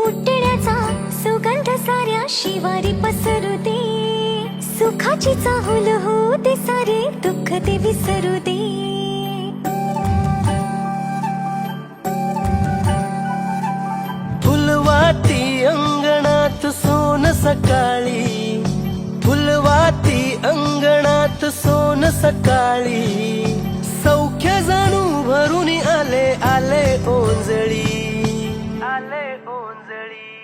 उठण्याचा सुगंध साऱ्या शिवारी पसरू दे, सुखाची चाहूल होऊ दे, सारे दुःख ते विसरू दे. फुलवाती अंगणात सोन सकाळी, फुलवाती अंगणात सोन सकाळी, सौख्य जाणू भरून आले आले ओंजळी, आले ओंजळी.